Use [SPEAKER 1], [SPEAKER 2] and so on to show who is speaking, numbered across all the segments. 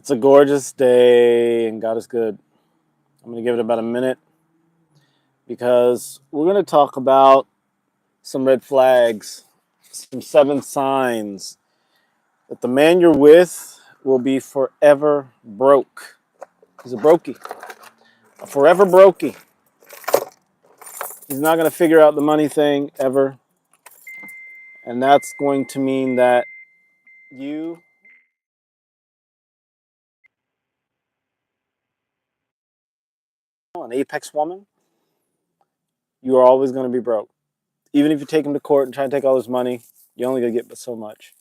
[SPEAKER 1] It's a gorgeous day and God is good. I'm going to give it about a minute because we're going to talk about some red flags, some 7 signs that the man you're with will be forever broke. He's a brokey, a forever brokey. He's not going to figure out the money thing ever. And that's going to mean that you an apex woman, you are always going to be broke. Even if you take him to court and try to take all his money, you're only going to get but so much.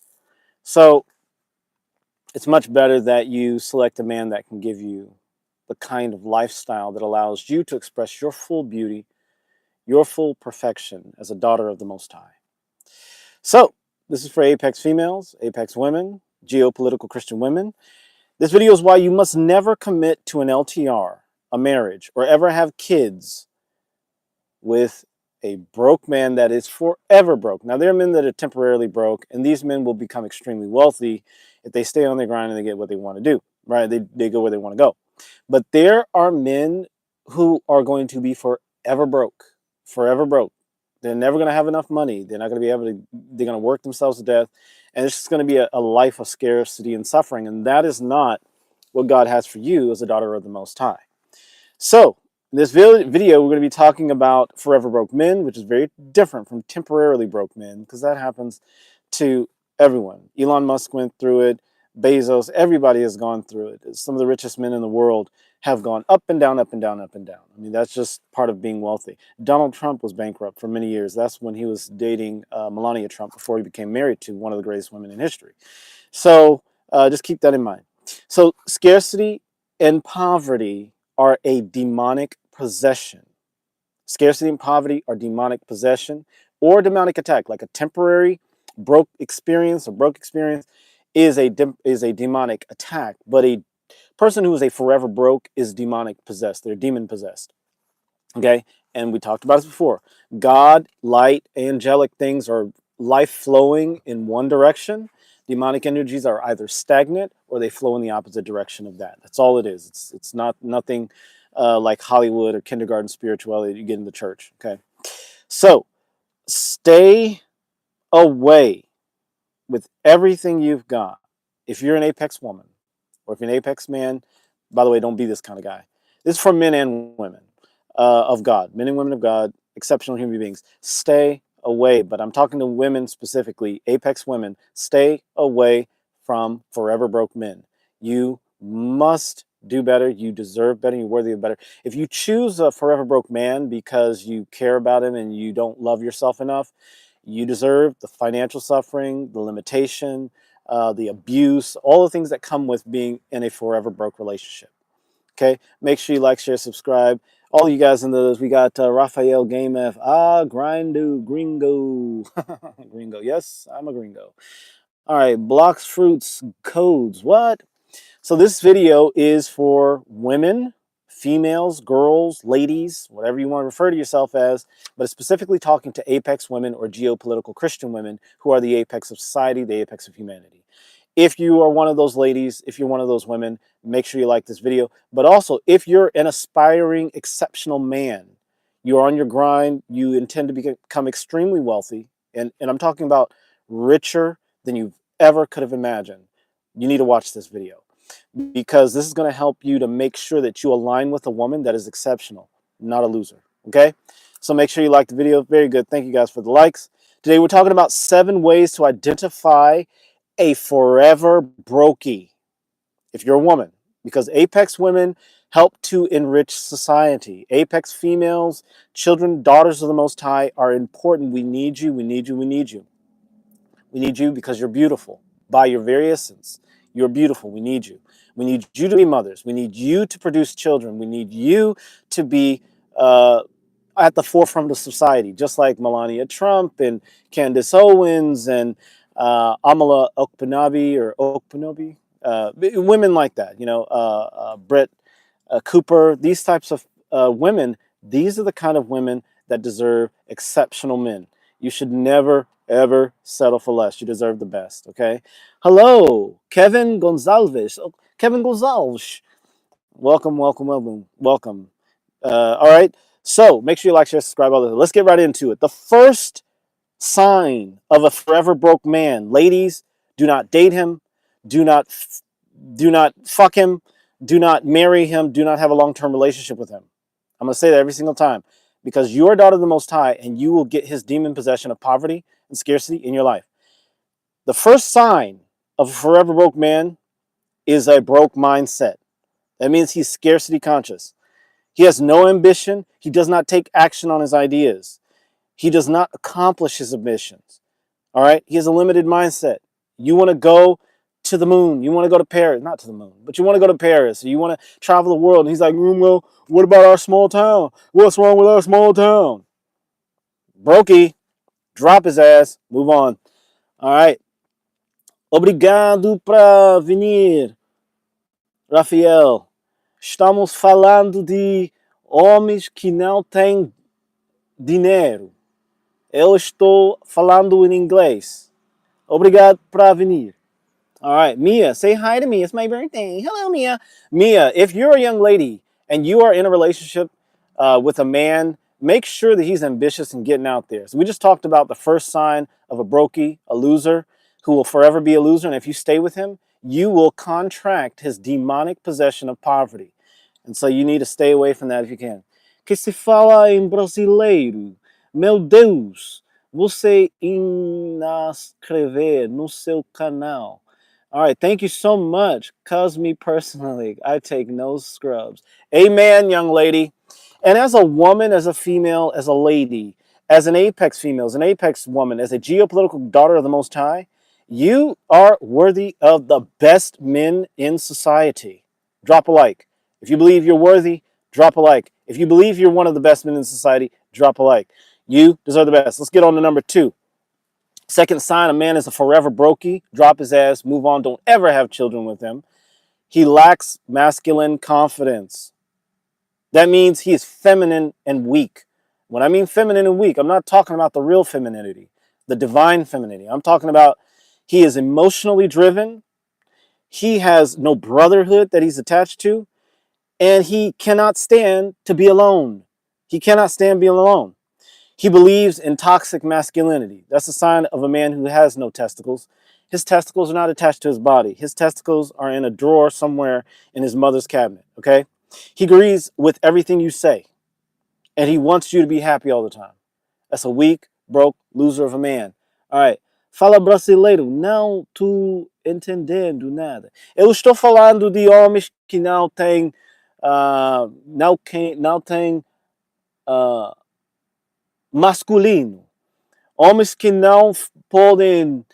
[SPEAKER 1] So it's much better that you select a man that can give you the kind of lifestyle that allows you to express your full beauty, your full perfection as a daughter of the Most High. So this is for Apex females, Apex women, Geopolitical Christian Women. This video is why you must never commit to an LTR, a marriage, or ever have kids with a broke man that is forever broke. Now, there are men that are temporarily broke, and these men will become extremely wealthy if they stay on their grind and they get what they want to do, right? They go where they want to go. But there are men who are going to be forever broke, forever broke. They're never going to have enough money. They're not going to be able to, they're going to work themselves to death. And it's just going to be a life of scarcity and suffering. And that is not what God has for you as a daughter of the Most High. So, in this video, we're going to be talking about forever broke men, which is very different from temporarily broke men, because that happens to everyone. Elon Musk went through it. Bezos, everybody has gone through it. Some of the richest men in the world have gone up and down, up and down, up and down. I mean, that's just part of being wealthy. Donald Trump was bankrupt for many years. That's when he was dating Melania Trump before he became married to one of the greatest women in history. So just keep that in mind. So scarcity and poverty are a demonic possession. Scarcity and poverty are demonic possession or demonic attack, like a temporary broke experience is a demonic attack. But a person who is a forever broke is demonic possessed. They're demon possessed. Okay, and we talked about this before. God, light, angelic things are life flowing in one direction. Demonic energies are either stagnant or they flow in the opposite direction of that. That's all it is. It's not nothing like Hollywood or kindergarten spirituality you get in the church. Okay, so stay away with everything you've got. If you're an apex woman or if you're an apex man, by the way, don't be this kind of guy. This is for men and women of God, men and women of God, exceptional human beings. Stay away. But I'm talking to women specifically, apex women. Stay away from forever broke men. You must do better. You deserve better. You're worthy of better. If you choose a forever broke man because you care about him and you don't love yourself enough, you deserve the financial suffering, the limitation, the abuse, all the things that come with being in a forever broke relationship. Okay, make sure you like, share, subscribe. All you guys in those, we got Rafael Game F. Gringo. Gringo. Yes, I'm a gringo. All right, blocks, fruits, codes. What? So this video is for women, females, girls, ladies, whatever you want to refer to yourself as, but it's specifically talking to apex women or geopolitical Christian women who are the apex of society, the apex of humanity. If you are one of those ladies, if you're one of those women, make sure you like this video. But also, if you're an aspiring, exceptional man, you're on your grind, you intend to become extremely wealthy, and I'm talking about richer than you ever could have imagined, you need to watch this video because this is going to help you to make sure that you align with a woman that is exceptional, not a loser. Okay? So make sure you like the video. Very good. Thank you guys for the likes. Today we're talking about 7 ways to identify a forever brokey if you're a woman, because apex women help to enrich society. Apex females, children, daughters of the Most High are important. We need you. We need you. We need you. We need you because you're beautiful. By your very essence, you're beautiful. We need you. We need you to be mothers. We need you to produce children. We need you to be at the forefront of society, just like Melania Trump and Candace Owens and Amala Okpunobi, women like that, Brett Cooper, these types of women. These are the kind of women that deserve exceptional men. You should never ever settle for less. You deserve the best, okay? Hello, Kevin Gonzalez. Oh, Kevin Gonzalez. Welcome, welcome, welcome, welcome. All right. So make sure you like, share, subscribe, all that. Let's get right into it. The first sign of a forever broke man, ladies, do not date him. Do not, do not fuck him. Do not marry him. Do not have a long-term relationship with him. I'm going to say that every single time because you are a daughter of the Most High and you will get his demon possession of poverty and scarcity in your life. The first sign of a forever broke man is a broke mindset. That means he's scarcity conscious. He has no ambition. He does not take action on his ideas. He does not accomplish his ambitions. All right. He has a limited mindset. You want to go to the moon. You want to go to Paris. Not to the moon, but you want to go to Paris. Or you want to travel the world. And he's like, well, what about our small town? What's wrong with our small town? Brokey. Drop his ass. Move on. All right. Obrigado por venir, Rafael. Estamos falando de homens que não têm dinheiro. Eu estou falando em inglês. Obrigado por venir. All right, Mia, say hi to me. It's my birthday. Hello, Mia. Mia, if you're a young lady and you are in a relationship with a man, make sure that he's ambitious and getting out there. So we just talked about the first sign of a brokey, a loser, who will forever be a loser. And if you stay with him, you will contract his demonic possession of poverty. And so you need to stay away from that if you can. Que se fala em brasileiro. Meu Deus, você inscrever no seu canal. All right, thank you so much. Cause me personally, I take no scrubs. Amen, young lady. And as a woman, as a female, as a lady, as an apex female, as an apex woman, as a geopolitical daughter of the Most High, you are worthy of the best men in society. Drop a like. If you believe you're worthy, drop a like. If you believe you're one of the best men in society, drop a like. You deserve the best. Let's get on to number 2. Second sign, a man is a forever brokey. Drop his ass, move on, don't ever have children with him. He lacks masculine confidence. That means he is feminine and weak. When I mean feminine and weak, I'm not talking about the real femininity, the divine femininity. I'm talking about he is emotionally driven. He has no brotherhood that he's attached to, and he cannot stand to be alone. He cannot stand being alone. He believes in toxic masculinity. That's a sign of a man who has no testicles. His testicles are not attached to his body. His testicles are in a drawer somewhere in his mother's cabinet, okay? He agrees with everything you say, and he wants you to be happy all the time. That's a weak, broke, loser of a man. All right. Fala brasileiro, não tô entendendo nada. Eu estou falando de homens que não têm, não têm masculino. Homens que não podem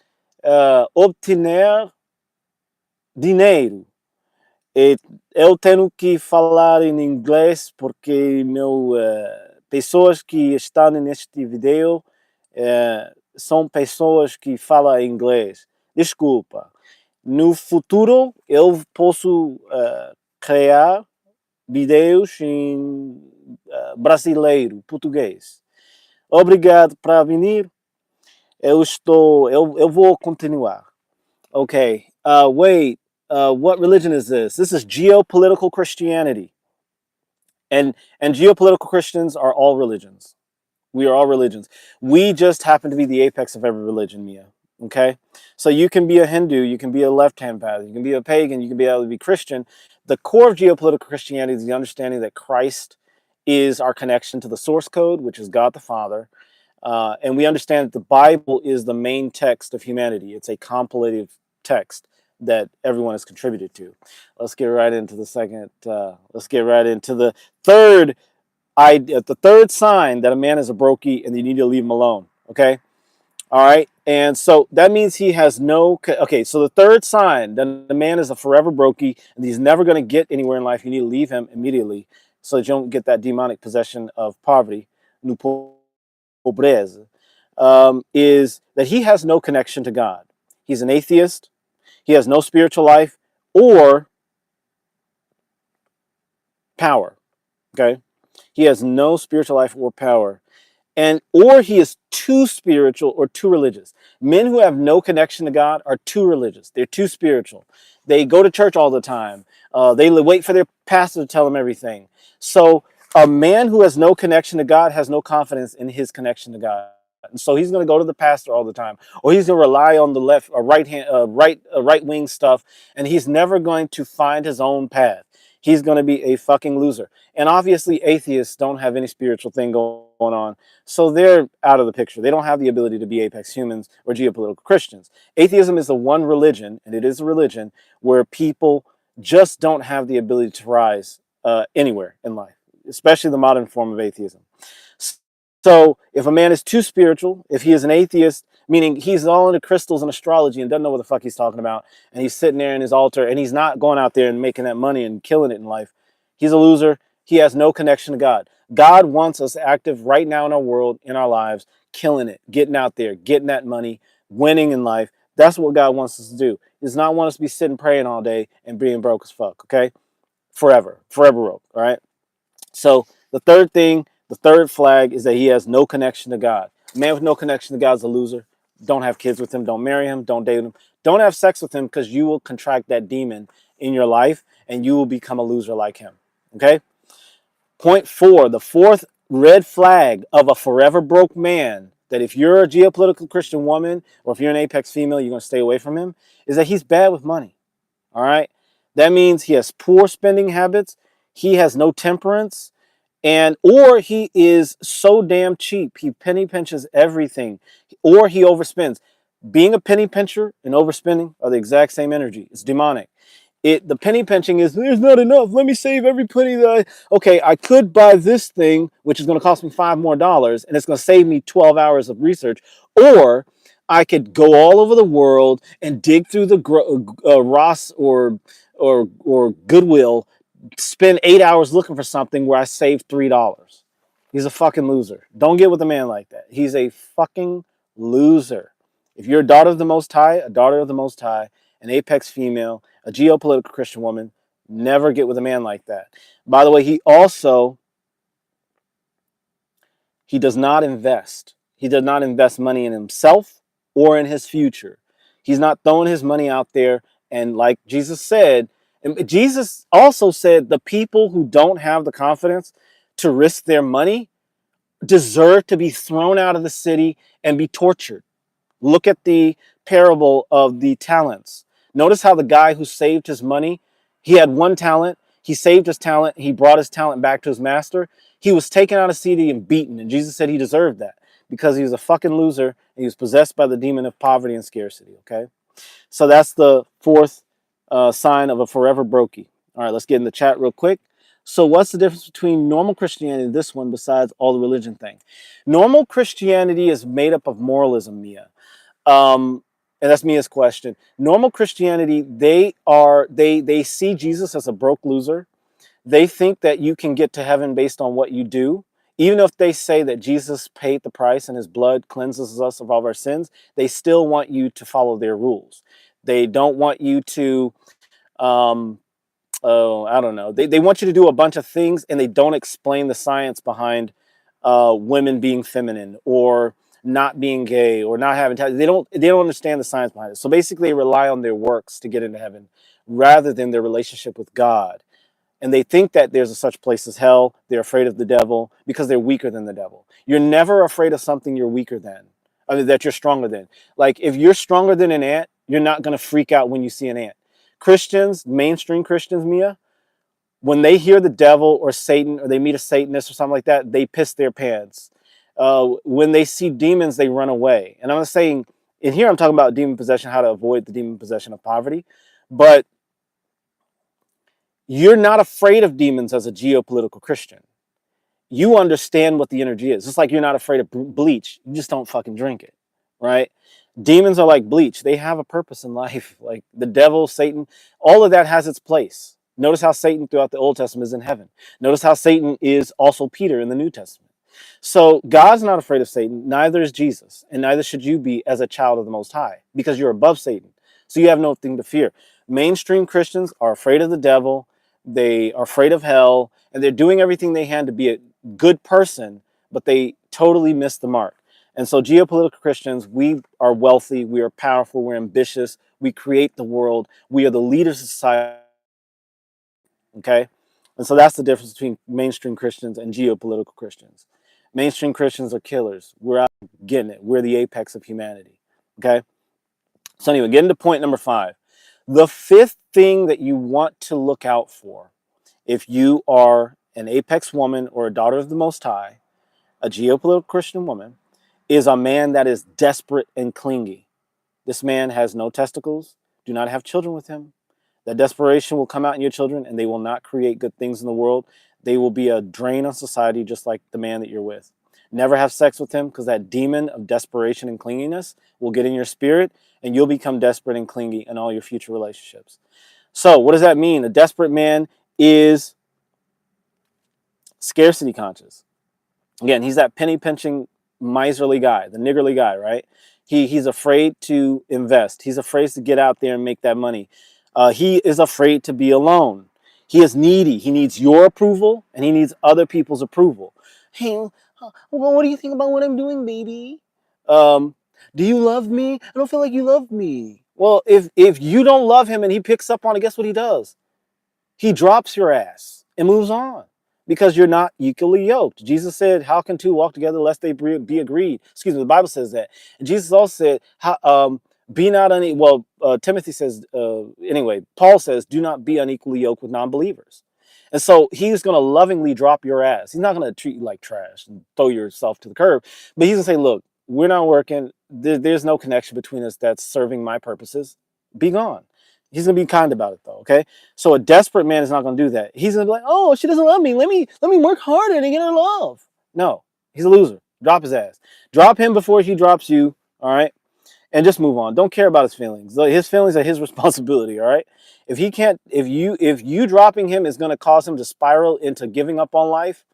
[SPEAKER 1] obter dinheiro. E eu tenho que falar em inglês porque pessoas que estão neste vídeo são pessoas que falam inglês. Desculpa. No futuro eu posso criar vídeos em brasileiro, português. Obrigado por vir. Eu vou continuar. Okay. Wait. What religion is this? This is geopolitical Christianity. And geopolitical Christians are all religions. We are all religions. We just happen to be the apex of every religion, Mia. Okay? So you can be a Hindu, you can be a left-hand path, you can be a pagan, you can be able to be Christian. The core of geopolitical Christianity is the understanding that Christ is our connection to the source code, which is God the Father. And we understand that the Bible is the main text of humanity. It's a compilative text that everyone has contributed to. Let's get right into the second. Let's get right into the third sign that a man is a brokey and you need to leave him alone. Okay. All right. And so that means he has no. Okay. So the third sign that the man is a forever brokey and he's never going to get anywhere in life. You need to leave him immediately so that you don't get that demonic possession of poverty. Pobreza. Is that he has no connection to God. He's an atheist. He has no spiritual life or power. Okay. He has no spiritual life or power. and or he is too spiritual or too religious. Men who have no connection to God are too religious. They're too spiritual. They go to church all the time. They wait for their pastor to tell them everything. So a man who has no connection to God has no confidence in his connection to God. And so he's going to go to the pastor all the time, or he's going to rely on the left or right wing stuff, and he's never going to find his own path. He's going to be a fucking loser. And obviously, atheists don't have any spiritual thing going on, so they're out of the picture. They don't have the ability to be apex humans or geopolitical Christians. Atheism is the one religion, and it is a religion where people just don't have the ability to rise anywhere in life, especially the modern form of atheism. So if a man is too spiritual, if he is an atheist, meaning he's all into crystals and astrology and doesn't know what the fuck he's talking about, and he's sitting there in his altar and he's not going out there and making that money and killing it in life, he's a loser. He has no connection to God. God wants us active right now in our world, in our lives, killing it, getting out there, getting that money, winning in life. That's what God wants us to do. He does not want us to be sitting praying all day and being broke as fuck, okay? Forever broke, all right? So the third flag is that he has no connection to God. A man with no connection to God is a loser. Don't have kids with him. Don't marry him. Don't date him. Don't have sex with him, because you will contract that demon in your life and you will become a loser like him. Okay? Point 4, the fourth red flag of a forever broke man, that if you're a geopolitical Christian woman or if you're an apex female, you're going to stay away from him, is that he's bad with money. All right? That means he has poor spending habits. He has no temperance. And or he is so damn cheap, he penny pinches everything, or he overspends. Being a penny pincher and overspending are the exact same energy. It's demonic. The penny pinching is, there's not enough. Let me save every penny that okay, I could buy this thing, which is going to cost me $5 more, and it's going to save me 12 hours of research, or I could go all over the world and dig through the Ross or Goodwill, spend 8 hours looking for something where I saved $3. He's a fucking loser. Don't get with a man like that. He's a fucking loser. If you're a daughter of the Most High, an apex female, a geopolitical Christian woman, never get with a man like that. By the way, he does not invest. He does not invest money in himself or in his future. He's not throwing his money out there. And like Jesus said, and Jesus also said, the people who don't have the confidence to risk their money deserve to be thrown out of the city and be tortured. Look at the parable of the talents. Notice how the guy who saved his money, he had one talent, he saved his talent, he brought his talent back to his master. He was taken out of the city and beaten, and Jesus said he deserved that because he was a fucking loser and he was possessed by the demon of poverty and scarcity, okay? So that's the fourth sign of a forever brokey. All right, let's get in the chat real quick. So what's the difference between normal Christianity and this one besides all the religion thing? Normal Christianity is made up of moralism, Mia. And that's Mia's question. Normal Christianity, they see Jesus as a broke loser. They think that you can get to heaven based on what you do. Even if they say that Jesus paid the price and his blood cleanses us of all of our sins, they still want you to follow their rules. They don't want you to, I don't know. They want you to do a bunch of things, and they don't explain the science behind women being feminine or not being gay or not having they don't understand the science behind it. So basically they rely on their works to get into heaven rather than their relationship with God. And they think that there's a such place as hell. They're afraid of the devil because they're weaker than the devil. You're never afraid of something you're weaker than. I mean, that you're stronger than. Like if you're stronger than an ant, you're not going to freak out when you see an ant. Christians, mainstream Christians, Mia, when they hear the devil or Satan or they meet a Satanist or something like that, they piss their pants. When they see demons, they run away. And I'm not saying, in here I'm talking about demon possession, how to avoid the demon possession of poverty. But you're not afraid of demons as a geopolitical Christian. You understand what the energy is. It's like you're not afraid of bleach. You just don't fucking drink it, right? Demons are like bleach. They have a purpose in life. Like the devil, Satan, all of that has its place. Notice how Satan throughout the Old Testament is in heaven. Notice how Satan is also Peter in the New Testament. So God's not afraid of Satan. Neither is Jesus. And neither should you be as a child of the Most High because you're above Satan. So you have nothing to fear. Mainstream Christians are afraid of the devil. They are afraid of hell. And they're doing everything they can to be a good person. But they totally missed the mark. And so geopolitical Christians, we are wealthy, we are powerful, we're ambitious, we create the world, we are the leaders of society. Okay? And so that's the difference between mainstream Christians and geopolitical Christians. Mainstream Christians are killers. We're out getting it. We're the apex of humanity. Okay? So anyway, getting to point number 5. The fifth thing that you want to look out for if you are an apex woman or a daughter of the Most High, a geopolitical Christian woman, is a man that is desperate and clingy. This man has no testicles. Do not have children with him. That desperation will come out in your children, and they will not create good things in the world. They will be a drain on society, just like the man that you're with. Never have sex with him, because that demon of desperation and clinginess will get in your spirit, and you'll become desperate and clingy in all your future relationships. So what does that mean? A desperate man is scarcity conscious. Again, he's that penny pinching, miserly guy, the niggerly guy, right? He's afraid to invest. He's afraid to get out there and make that money. He is afraid to be alone. He is needy. He needs your approval, and he needs other people's approval. Hey, well, what do you think about what I'm doing, baby? Do you love me? I don't feel like you love me. Well, if you don't love him and he picks up on it, guess what he does? He drops your ass and moves on, because you're not equally yoked. Jesus said, how can two walk together lest they be agreed? Excuse me, the Bible says that. And Jesus also said, be not unequal. Well, Timothy says, anyway, Paul says, do not be unequally yoked with non-believers. And so he's going to lovingly drop your ass. He's not going to treat you like trash and throw yourself to the curb. But he's going to say, look, we're not working. There's no connection between us that's serving my purposes. Be gone. He's going to be kind about it, though, okay? So a desperate man is not going to do that. He's going to be like, oh, she doesn't love me. Let me work harder to get her love. No, he's a loser. Drop his ass. Drop him before he drops you, all right? And just move on. Don't care about his feelings. His feelings are his responsibility, all right? If he can't, if you dropping him is going to cause him to spiral into giving up on life,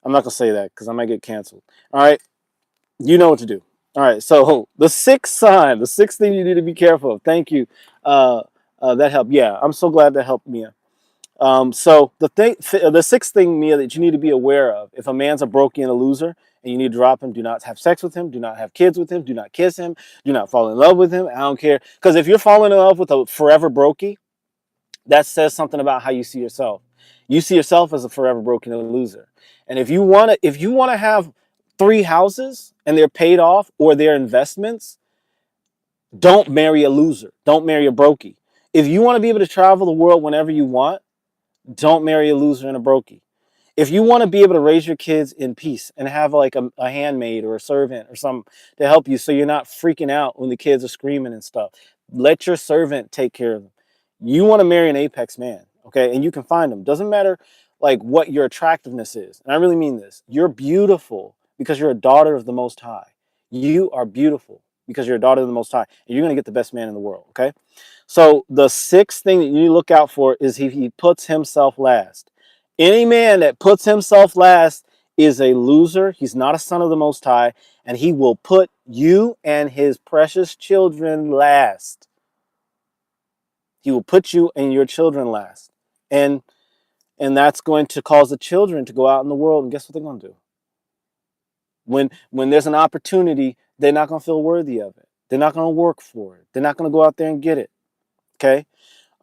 [SPEAKER 1] I'm not going to say that because I might get canceled, all right? You know what to do. All right, so the sixth sign, the sixth thing you need to be careful of. Thank you. That helped. Yeah, I'm so glad that helped, Mia. So the sixth thing, Mia, that you need to be aware of, if a man's a brokey and a loser, and you need to drop him, do not have sex with him, do not have kids with him, do not kiss him, do not fall in love with him. I don't care. Because if you're falling in love with a forever brokey, that says something about how you see yourself. You see yourself as a forever broken and loser. And if you want to have 3 houses and they're paid off or they're investments, don't marry a loser. Don't marry a brokey. If you want to be able to travel the world whenever you want, don't marry a loser and a brokey. If you want to be able to raise your kids in peace and have like a handmaid or a servant or something to help you so you're not freaking out when the kids are screaming and stuff, let your servant take care of them. You want to marry an apex man, okay? And you can find them. Doesn't matter like what your attractiveness is. And I really mean this. You're beautiful because you're a daughter of the Most High. You are beautiful because you're a daughter of the Most High. And you're going to get the best man in the world, okay? So the sixth thing that you need to look out for is he puts himself last. Any man that puts himself last is a loser. He's not a son of the Most High, and he will put you and his precious children last. He will put you and your children last. And that's going to cause the children to go out in the world, and guess what they're going to do? When there's an opportunity, they're not going to feel worthy of it. They're not going to work for it. They're not going to go out there and get it. Okay?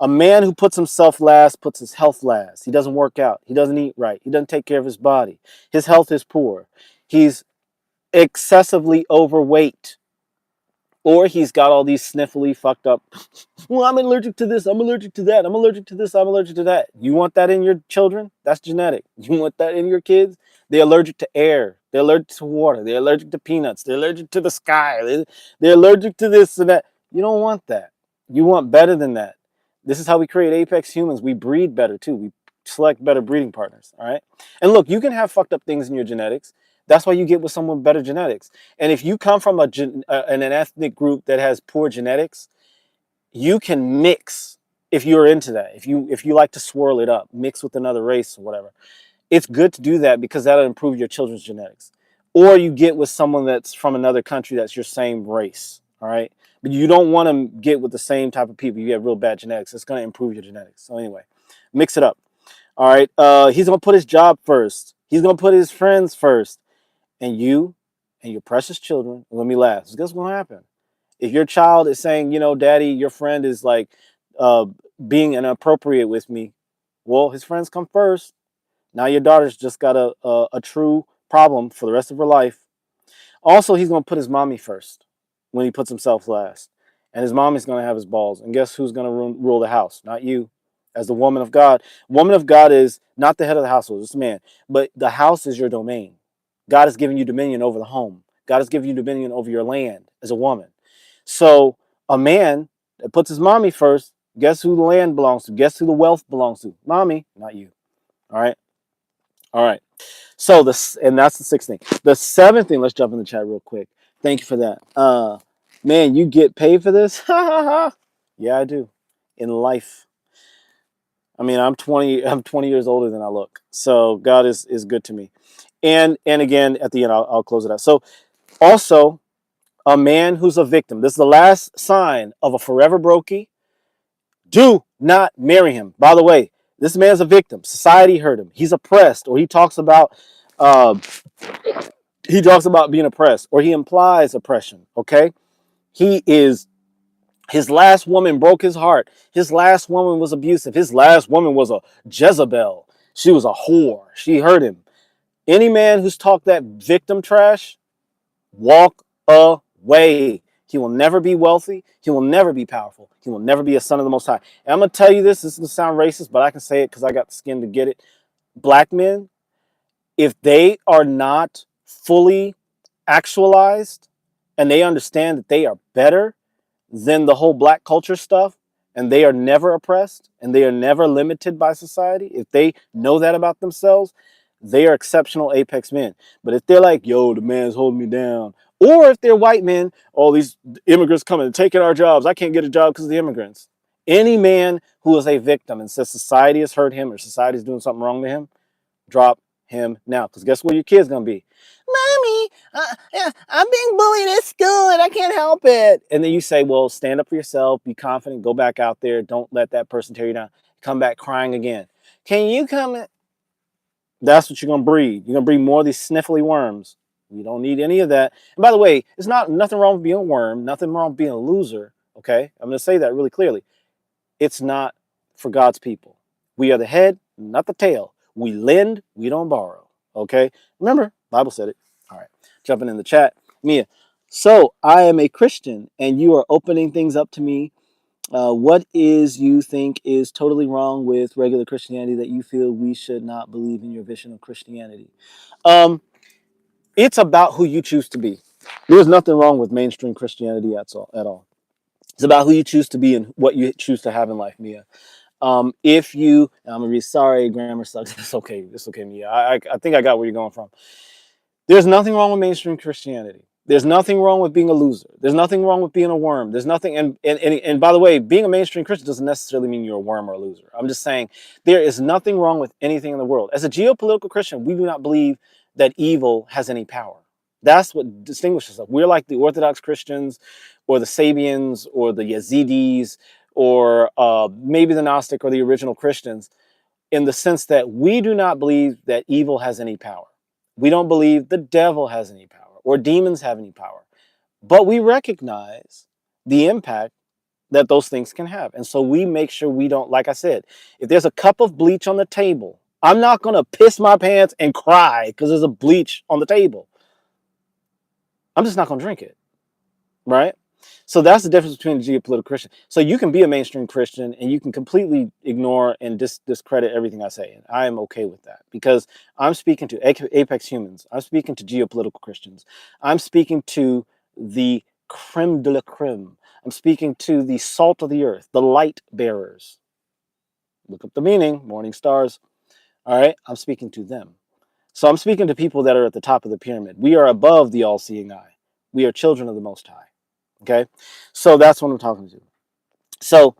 [SPEAKER 1] A man who puts himself last puts his health last. He doesn't work out. He doesn't eat right. He doesn't take care of his body. His health is poor. He's excessively overweight. Or he's got all these sniffly, fucked up, well, I'm allergic to this, I'm allergic to that, I'm allergic to this, I'm allergic to that. You want that in your children? That's genetic. You want that in your kids? They're allergic to air. They're allergic to water. They're allergic to peanuts. They're allergic to the sky. They're allergic to this and that. You don't want that. You want better than that. This is how we create apex humans. We breed better too. We select better breeding partners, all right? And look, you can have fucked up things in your genetics. That's why you get with someone with better genetics. And if you come from an ethnic group that has poor genetics, you can mix if you're into that. If you like to swirl it up, mix with another race or whatever. It's good to do that because that'll improve your children's genetics. Or you get with someone that's from another country that's your same race, all right? But you don't want to get with the same type of people. You have real bad genetics. It's going to improve your genetics. So anyway, mix it up. All right. He's going to put his job first. He's going to put his friends first. and you and your precious children are gonna be last. Guess what's gonna happen? If your child is saying, daddy, your friend is like uh, being inappropriate with me, well, his friends come first. Now your daughter's just got a true problem for the rest of her life. Also, he's going to put his mommy first when he puts himself last. And his mommy's going to have his balls. And guess who's going to rule the house? Not you. As the woman of God. Woman of God is not the head of the household, it's the man. But the house is your domain. God has given you dominion over the home. God has given you dominion over your land as a woman. So a man that puts his mommy first, guess who the land belongs to? Guess who the wealth belongs to? Mommy, not you. All right. All right. So and that's the sixth thing. The seventh thing, let's jump in the chat real quick. Thank you for that. Man, you get paid for this? Yeah, I do. In life. I mean, I'm 20 years older than I look. So God is good to me. And again, at the end, I'll close it out. So also, a man who's a victim. This is the last sign of a forever brokey. Do not marry him. By the way, this man's a victim. Society hurt him. He's oppressed, or he talks about uh, being oppressed, or he implies oppression. Okay, his last woman broke his heart. His last woman was abusive. His last woman was a Jezebel. She was a whore. She hurt him. Any man who's talked that victim trash, walk away. He will never be wealthy. He will never be powerful. He will never be a son of the Most High. And I'm going to tell you this. This is going to sound racist, but I can say it because I got the skin to get it. Black men, if they are not fully actualized and they understand that they are better than the whole black culture stuff, and they are never oppressed and they are never limited by society, if they know that about themselves, they are exceptional apex men. But if they're like, yo, the man's holding me down, or if they're white men, all these immigrants coming and taking our jobs, I can't get a job because of the immigrants. Any man who is a victim and says society has hurt him or society is doing something wrong to him, drop him now. Because guess what your kid's going to be? Mommy, I'm being bullied at school and I can't help it. And then you say, well, stand up for yourself, be confident, go back out there. Don't let that person tear you down. Come back crying again. Can you come? That's what you're going to breed. You're going to breed more of these sniffly worms. You don't need any of that. And by the way, it's nothing wrong with being a worm, nothing wrong with being a loser. Okay? I'm going to say that really clearly. It's not for God's people. We are the head, not the tail. We lend, we don't borrow. Okay? Remember, Bible said it. All right. Jumping in the chat. Mia. So I am a Christian and you are opening things up to me. What is you think is totally wrong with regular Christianity that you feel we should not believe in your vision of Christianity? It's about who you choose to be. There's nothing wrong with mainstream Christianity at all. It's about who you choose to be and what you choose to have in life, Mia. If you, I'm gonna be sorry, grammar sucks. It's okay. It's okay, Mia. I think I got where you're going from. There's nothing wrong with mainstream Christianity. There's nothing wrong with being a loser. There's nothing wrong with being a worm. There's nothing, and by the way, being a mainstream Christian doesn't necessarily mean you're a worm or a loser. I'm just saying there is nothing wrong with anything in the world. As a geopolitical Christian, we do not believe that evil has any power. That's what distinguishes us. We're like the Orthodox Christians or the Sabians or the Yazidis or maybe the Gnostic or the original Christians, in the sense that we do not believe that evil has any power. We don't believe the devil has any power or demons have any power. But we recognize the impact that those things can have. And so we make sure we don't, like I said, if there's a cup of bleach on the table, I'm not going to piss my pants and cry because there's a bleach on the table. I'm just not going to drink it. Right? So that's the difference between a geopolitical Christian. So you can be a mainstream Christian and you can completely ignore and discredit everything I say. And I am okay with that because I'm speaking to apex humans. I'm speaking to geopolitical Christians. I'm speaking to the creme de la creme. I'm speaking to the salt of the earth, the light bearers. Look up the meaning, morning stars. All right, I'm speaking to them. So I'm speaking to people that are at the top of the pyramid. We are above the all-seeing eye. We are children of the Most High. Okay, so that's what I'm talking to. So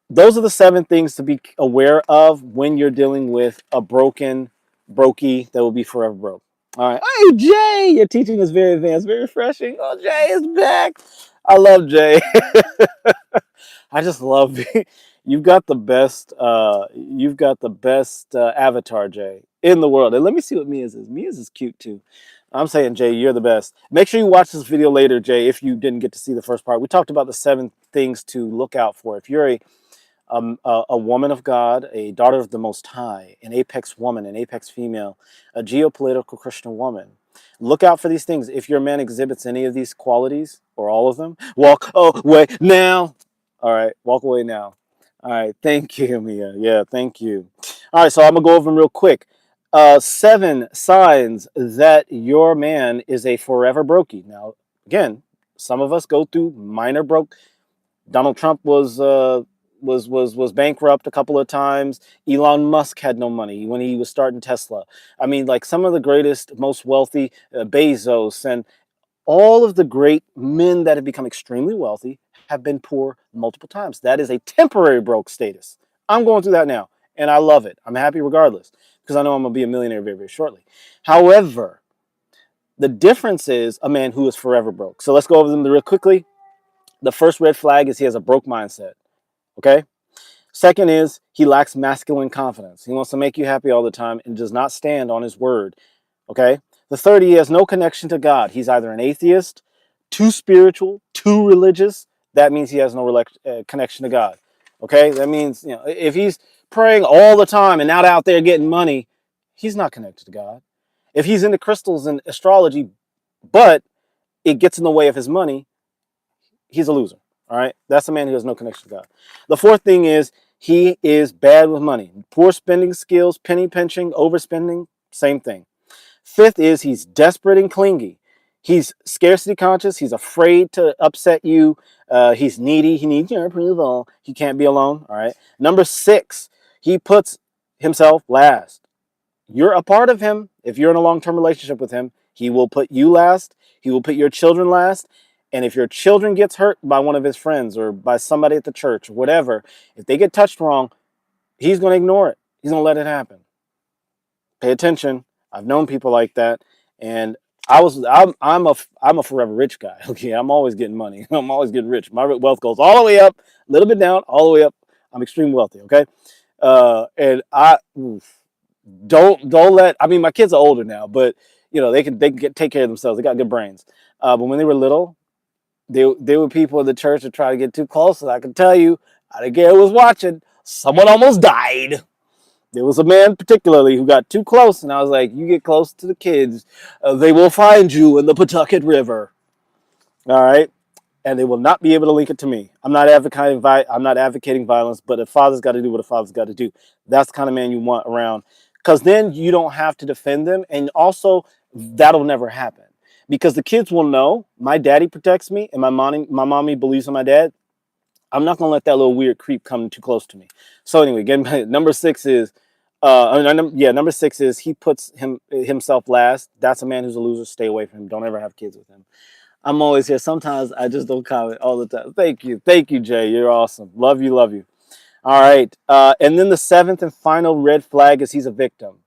[SPEAKER 1] those are the 7 things to be aware of when you're dealing with a brokey that will be forever broke. All right. Hey, Jay, your teaching is very advanced, very refreshing. Oh, Jay is back. I love Jay. I just love you've got the best avatar, Jay, in the world. And let me see what Mia's is. Mia's is cute too. I'm saying, Jay, you're the best. Make sure you watch this video later, Jay, if you didn't get to see the first part. We talked about the 7 things to look out for. If you're a woman of God, a daughter of the Most High, an apex woman, an apex female, a geopolitical Christian woman. Look out for these things. If your man exhibits any of these qualities or all of them, walk away now. All right, walk away now. All right, thank you, Mia. Yeah, thank you. All right, so I'm gonna go over them real quick. 7 signs that your man is a forever brokey. Now, again, some of us go through minor broke. Donald Trump was bankrupt a couple of times. Elon Musk had no money when he was starting Tesla. I mean, like some of the greatest, most wealthy, Bezos and all of the great men that have become extremely wealthy have been poor multiple times. That is a temporary broke status. I'm going through that now, and I love it. I'm happy regardless because I know I'm gonna be a millionaire very, very shortly. However, the difference is a man who is forever broke. So let's go over them real quickly. The first red flag is he has a broke mindset. Okay. Second is he lacks masculine confidence. He wants to make you happy all the time and does not stand on his word. Okay. The third, he has no connection to God. He's either an atheist, too spiritual, too religious. That means he has no connection to God. Okay. That means, you know, if he's praying all the time and not out there getting money, he's not connected to God. If he's into crystals and astrology, but it gets in the way of his money, he's a loser. All right. That's a man who has no connection to God. The fourth thing is he is bad with money. Poor spending skills, penny pinching, overspending, same thing. Fifth is he's desperate and clingy. He's scarcity conscious. He's afraid to upset you. He's needy. He needs your approval. He can't be alone. All right. Number 6, he puts himself last. You're a part of him. If you're in a long-term relationship with him, he will put you last. He will put your children last. And if your children gets hurt by one of his friends or by somebody at the church or whatever, if they get touched wrong, he's going to ignore it. He's going to let it happen. Pay attention. I've known people like that, and I'm a forever rich guy. Okay, I'm always getting money. I'm always getting rich. My wealth goes all the way up, a little bit down, all the way up. I'm extremely wealthy. Okay, and don't let. I mean, my kids are older now, but you know they can take care of themselves. They got good brains. But when they were little, they were people in the church that try to get too close, and I can tell you, I didn't care who was watching. Someone almost died. There was a man particularly who got too close, and I was like, "You get close to the kids, they will find you in the Pawtucket River." All right, and they will not be able to link it to me. I'm not advocating violence, but a father's got to do what a father's got to do. That's the kind of man you want around, because then you don't have to defend them, and also that'll never happen because the kids will know my daddy protects me, and my mommy believes in my dad. I'm not gonna let that little weird creep come too close to me. So anyway, again, number 6 is, number 6 is he puts himself last. That's a man who's a loser. Stay away from him. Don't ever have kids with him. I'm always here. Sometimes I just don't comment all the time. Thank you, Jay. You're awesome. Love you, love you. All right, and then the 7th and final red flag is he's a victim.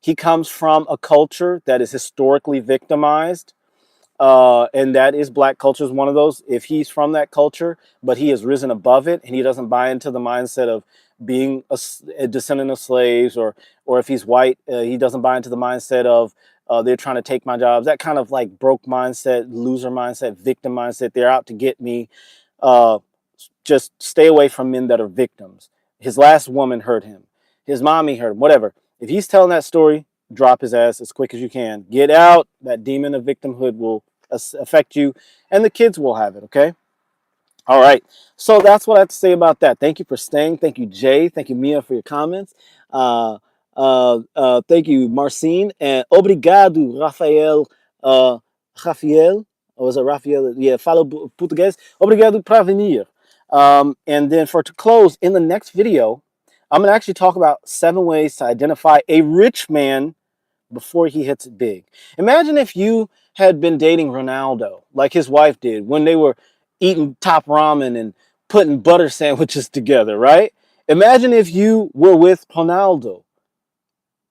[SPEAKER 1] He comes from a culture that is historically victimized. And that is black culture is one of those. If he's from that culture, but he has risen above it and he doesn't buy into the mindset of being a descendant of slaves, or if he's white, he doesn't buy into the mindset of they're trying to take my jobs. That kind of like broke mindset, loser mindset, victim mindset. They're out to get me. Uh, just stay away from men that are victims. His last woman hurt him. His mommy hurt him. Whatever. If he's telling that story, drop his ass as quick as you can. Get out. That demon of victimhood will affect you, and the kids will have it. Okay. All right. So that's what I have to say about that. Thank you for staying. Thank you, Jay. Thank you, Mia, for your comments. Thank you, Marcine. And obrigado, Rafael. Rafael. Or was it Rafael? Yeah, falo português. Obrigado por venir. And then to close, in the next video, I'm going to actually talk about 7 ways to identify a rich man before he hits it big. Imagine if you had been dating Ronaldo like his wife did when they were eating top ramen and putting butter sandwiches together, right? Imagine if you were with Ronaldo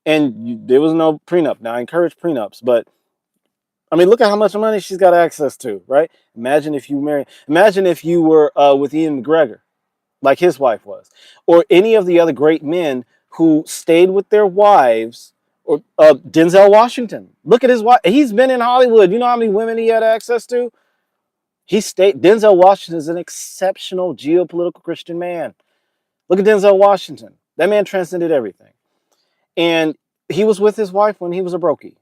[SPEAKER 1] and there was no prenup. Now, I encourage prenups, but I mean, look at how much money she's got access to, right? Imagine if you marry. Imagine if you were with Ian McGregor, like his wife was, or any of the other great men who stayed with their wives, or Denzel Washington. Look at his wife. He's been in Hollywood. You know how many women he had access to? He stayed. Denzel Washington is an exceptional geopolitical Christian man. Look at Denzel Washington. That man transcended everything. And he was with his wife when he was a brokey.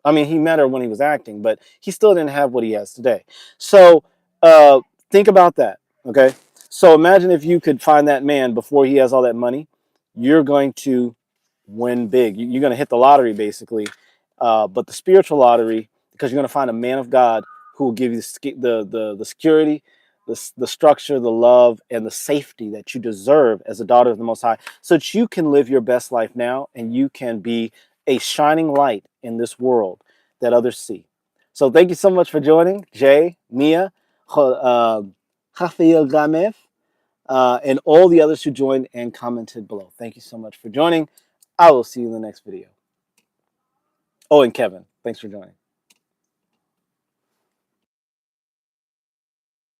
[SPEAKER 1] I mean, he met her when he was acting, but he still didn't have what he has today. So think about that, okay? So imagine if you could find that man before he has all that money. You're going to win big. You're going to hit the lottery, basically, but the spiritual lottery, because you're going to find a man of God who will give you the security, the structure, the love, and the safety that you deserve as a daughter of the Most High, so that you can live your best life now and you can be a shining light in this world that others see. So thank you so much for joining, Jay, Mia, Rafael Gamef, and all the others who joined and commented below. Thank you so much for joining. I will see you in the next video. Oh, and Kevin, thanks for joining.